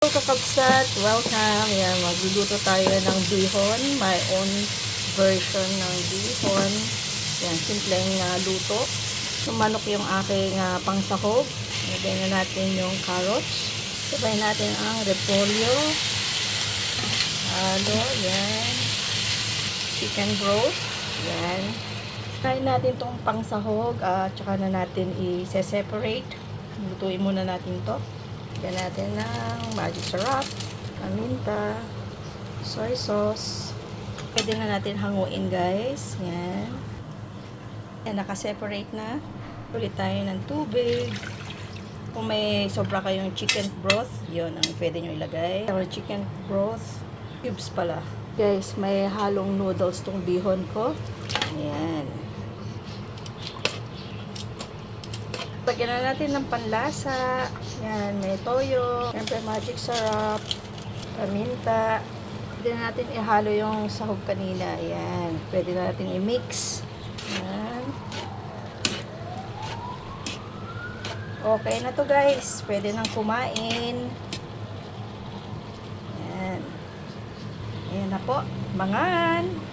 Hello kakabsat, welcome. Yan, magluluto tayo ng bihon, my own version ng bihon. Yan, simpleng luto. Sumanok yung aking pangsahog. Lagay na natin yung carrots. Sabay natin ang repolyo. Yan. Chicken broth. Yan. Kain natin tong pangsahog at saka na natin i-separate. Lutuin muna natin to. Lagyan natin ng magic syrup, paminta, soy sauce. Pwede na natin hanguin guys. Yan. Yan, nakaseparate na. Ulit tayo ng tubig. Kung may sobra kayong chicken broth, yun ang pwede nyo ilagay. Chicken broth, cubes pala. Guys, may halong noodles tong bihon ko. Yan. Lagyan na natin ng panlasa. Yan, may toyo. Siyempre, magic syrup. Paminta. Pwede na natin ihalo yung sahog kanina. Yan. Pwede na natin i-mix. Yan. Okay na to guys. Pwede nang kumain. Yan. Ayan na po. Mangan!